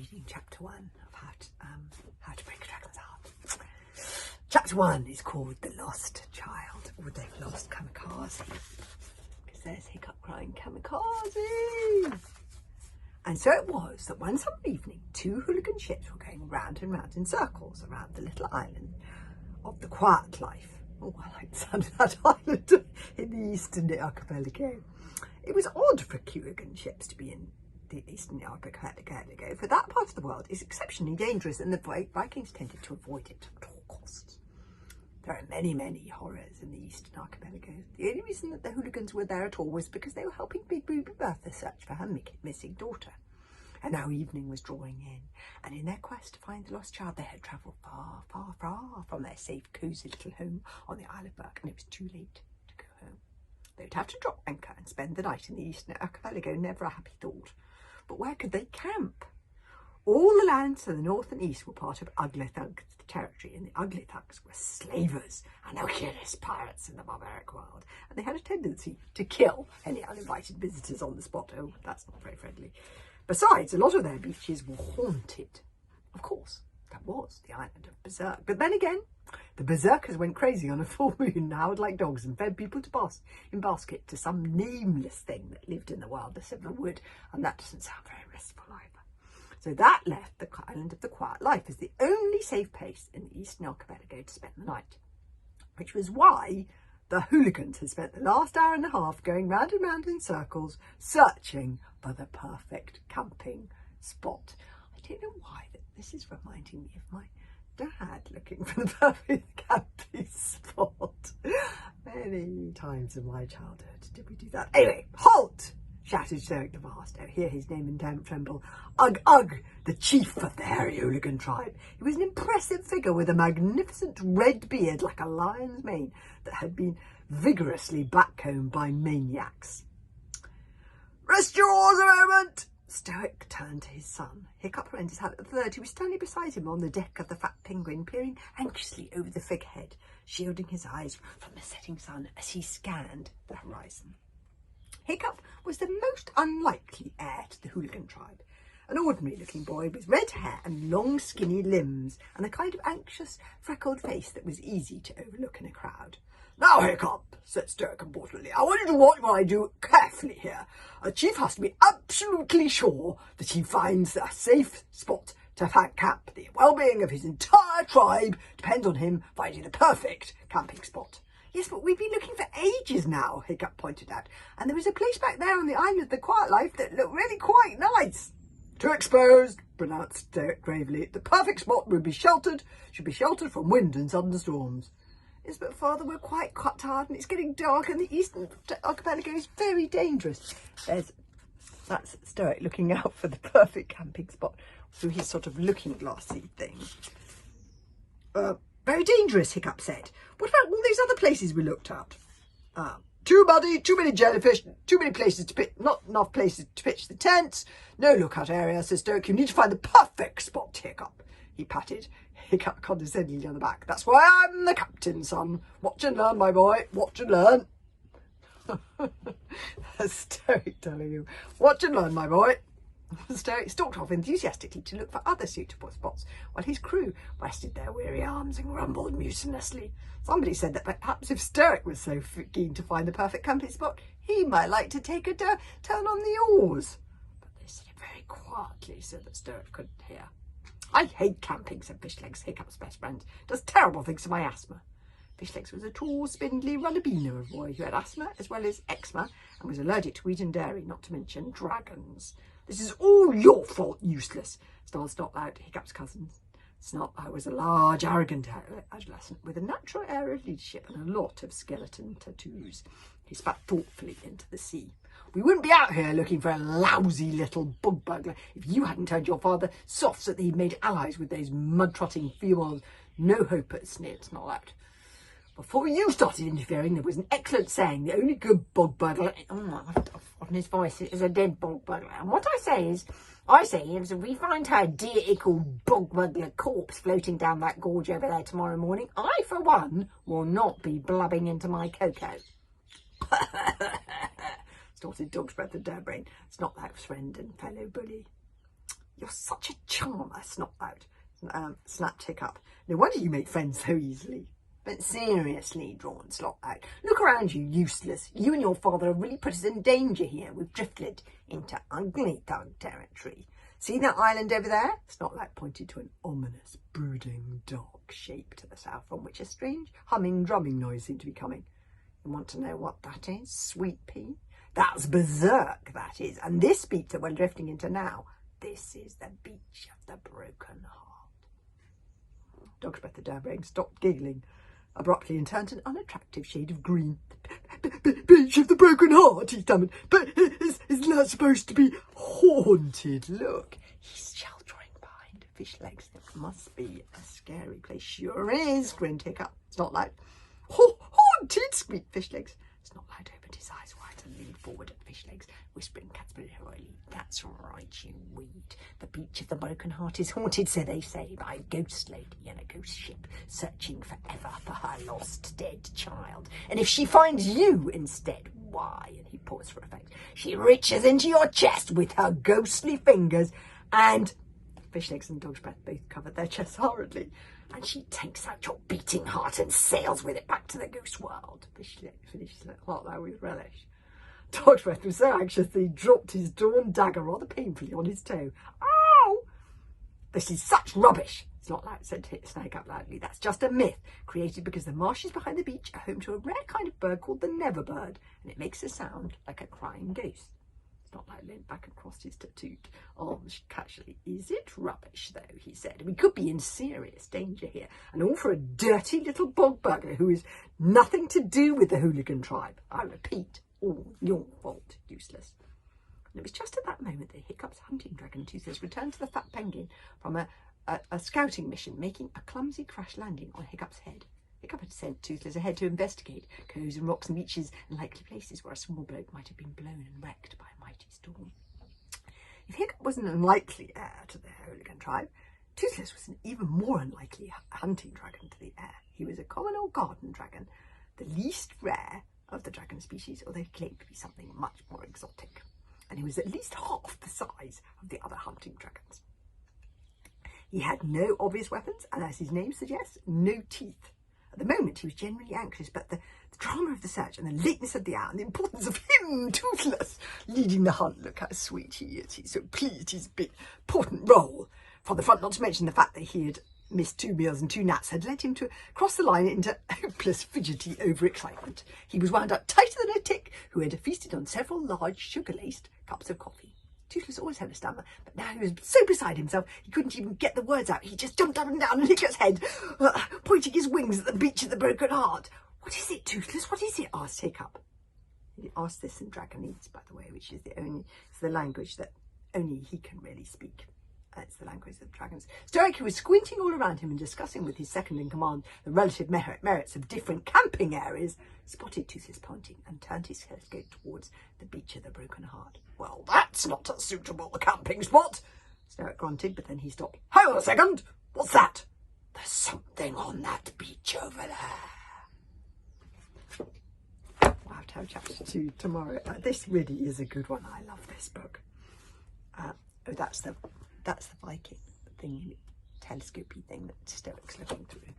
reading chapter 1 of How to Break a Dragon's Heart. Chapter 1 is called The Lost Child, or They've Lost Kamikaze. Because there's Hiccup crying, Kamikaze! And so it was that one summer evening, 2 hooligan ships were going round and round in circles around the little island of the Quiet Life. Oh, I like the sound of that island in the eastern archipelago. It was odd for hooligan ships to be in the eastern archipelago, for that part of the world is exceptionally dangerous and the Vikings tended to avoid it at all costs. There are many, many horrors in the eastern archipelago. The only reason that the hooligans were there at all was because they were helping Big Booby Bertha search for her missing daughter. And now evening was drawing in, and in their quest to find the lost child, they had travelled far, far, far from their safe, cosy little home on the Isle of Burke, and it was too late to go home. They would have to drop anchor and spend the night in the eastern archipelago, never a happy thought. But where could they camp? All the lands to the north and east were part of Ugly Thug's territory, and the Ugly Thugs were slavers and the wickedest pirates in the barbaric world, and they had a tendency to kill any uninvited visitors on the spot. Oh, that's not very friendly. Besides, a lot of their beaches were haunted. Of course, that was the island of Berserk. But then again, the Berserkers went crazy on a full moon and howled like dogs and fed people in basket to some nameless thing that lived in the wildness of the wood, and that doesn't sound very restful either. So that left the island of the Quiet Life as the only safe place in the eastern archipelago to spend the night, which was why the hooligans had spent the last hour and a half going round and round in circles, searching for the perfect camping spot. I don't know why this is reminding me of my dad looking for the perfect camping spot. Many times in my childhood did we do that. Anyway, halt! Shouted Sherrick the Vast. Oh, hear his name and tremble. Ugh, ugh, the chief of the hairy hooligan tribe. He was an impressive figure with a magnificent red beard like a lion's mane that had been vigorously backcombed by maniacs. Rest your oars a moment! Stoic turned to his son. Hiccup lent his hand at the third, who was standing beside him on the deck of the Fat Penguin, peering anxiously over the figurehead, shielding his eyes from the setting sun as he scanned the horizon. Hiccup was the most unlikely heir to the hooligan tribe, an ordinary-looking boy with red hair and long, skinny limbs, and a kind of anxious, freckled face that was easy to overlook in a crowd. "Now, Hiccup," said Stoic importantly, "I want you to watch what I do carefully here. A chief has to be absolutely sure that he finds a safe spot to camp. The well-being of his entire tribe depends on him finding the perfect camping spot." "Yes, but we've been looking for ages now," Hiccup pointed out, "and there was a place back there on the island of the Quiet Life that looked really quite nice." "Too exposed," pronounced Stoic gravely. "The perfect spot should be sheltered from wind and sudden storms." "Yes, but Father, we're quite tired and it's getting dark and the eastern archipelago is very dangerous." That's Stoic looking out for the perfect camping spot through his sort of looking glassy thing. "Very dangerous," Hiccup said. "What about all these other places we looked at?" "Too muddy, too many jellyfish, too many places to pitch, not enough places to pitch the tents, no lookout area," says Stoic. "You need to find the perfect spot, Hiccup." He patted Hiccup condescendingly on the back. "That's why I'm the captain, son. Watch and learn, my boy. Watch and learn." That's Stoic telling you. "Watch and learn, my boy." Stoic stalked off enthusiastically to look for other suitable spots, while his crew rested their weary arms and grumbled mutinously. Somebody said that perhaps if Stoic was so keen to find the perfect camping spot, he might like to take a turn on the oars. But they said it very quietly so that Stoic couldn't hear. "I hate camping," said Fishlegs, Hiccup's best friend. "It does terrible things to my asthma." Fishlegs was a tall, spindly runnabino of a boy who had asthma as well as eczema and was allergic to wheat and dairy, not to mention dragons. "This is all your fault, Useless," snarled Snotlout, Hiccup's cousin. Snotlout was a large, arrogant adolescent with a natural air of leadership and a lot of skeleton tattoos. He spat thoughtfully into the sea. "We wouldn't be out here looking for a lousy little bug burglar if you hadn't turned your father soft so that he'd made allies with those mud-trotting females. No hopers," sneered Snotlout. "Before you started interfering, there was an excellent saying, the only good bog burglar..." On his voice, it is a dead bog burglar. "And what I say is if we find her dear ickle bog burglar corpse floating down that gorge over there tomorrow morning, I, for one, will not be blubbing into my cocoa." snorted Dog's Breath of Durbrain, Snotlout's friend and fellow bully. You're such a charmer, snot out. Snapped Hiccup. No wonder you make friends so easily. But seriously, drawled Slot out. Look around you, useless. You and your father have really put us in danger here. We've drifted into ugly thug territory. See that island over there? Snotlight pointed to an ominous, brooding, dark shape to the south, from which a strange humming, drumming noise seemed to be coming. You want to know what that is, Sweet Pea? That's Berserk, that is. And this beach that we're drifting into now, this is the beach of the broken heart. Dog's Breath the Dabbing stopped giggling abruptly and turned an unattractive shade of green. Beach of the broken heart, he stammered. But isn't that supposed to be haunted? Look, he's sheltering behind fish legs. It must be a scary place. Sure is, grinned Hiccup. It's not like haunted, squeaked Fish Legs. It's not like opened his eyes wide and leaned forward at Fish Legs, whispering categorically, "That's right, you weed. The beach of the broken heart is haunted, so they say, by a ghost lady in a ghost ship, searching forever for her lost dead child. And if she finds you instead, why," and he paused for effect, "she reaches into your chest with her ghostly fingers and..." Fish Legs and Dog's Breath both covered their chests horridly. "And she takes out your beating heart and sails with it back to the ghost world." Fish Legs finished that part there with relish. Dog's Breath was so anxious that he dropped his drawn dagger rather painfully on his toe. "Ow! This is such rubbish!" "It's not like," said Snake up loudly. "That's just a myth created because the marshes behind the beach are home to a rare kind of bird called the never bird, and it makes a sound like a crying ghost." Not like leaned back across his tattooed arms casually. "Is it rubbish, though?" he said. "We could be in serious danger here, and all for a dirty little bog burglar who is nothing to do with the hooligan tribe. I repeat, all your fault, useless." And it was just at that moment that Hiccup's hunting dragon, Toothless, returned to the fat penguin from a scouting mission, making a clumsy crash landing on Hiccup's head. Hiccup had sent Toothless ahead to investigate coves and rocks and beaches and likely places where a small boat might have been blown and wrecked by a mighty storm. If Hiccup was an unlikely heir to the hooligan tribe, Toothless was an even more unlikely hunting dragon to the heir. He was a common old garden dragon, the least rare of the dragon species, although he claimed to be something much more exotic. And he was at least half the size of the other hunting dragons. He had no obvious weapons, and as his name suggests, no teeth. At the moment, he was genuinely anxious, but the drama of the search and the lateness of the hour and the importance of him, Toothless, leading the hunt. Look how sweet he is. He's so pleased his big, important role from the front, not to mention the fact that he had missed 2 meals and 2 naps had led him to cross the line into hopeless, fidgety overexcitement. He was wound up tighter than a tick who had feasted on several large, sugar-laced cups of coffee. Toothless always had a stammer, but now he was so beside himself he couldn't even get the words out. He just jumped up and down on Hiccup's head, pointing his wings at the beach of the broken heart. "What is it, Toothless? What is it?" asked Hiccup. He asked this in Dragonese, by the way, which is the language that only he can really speak. It's the language of the dragons. Stoic, who was squinting all around him and discussing with his second-in-command the relative merits of different camping areas, spotted Toothless pointing and turned his telescope towards the beach of the broken heart. "Well, that's not a suitable camping spot," Stoic grunted, but then he stopped. "Hold a second! What's that?" "There's something on that beach over there." We'll have to have chapter 2 tomorrow. This really is a good one. I love this book. That's the Viking thing, telescopy thing that Stoic's looking through.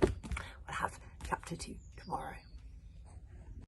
We'll have chapter 2 tomorrow.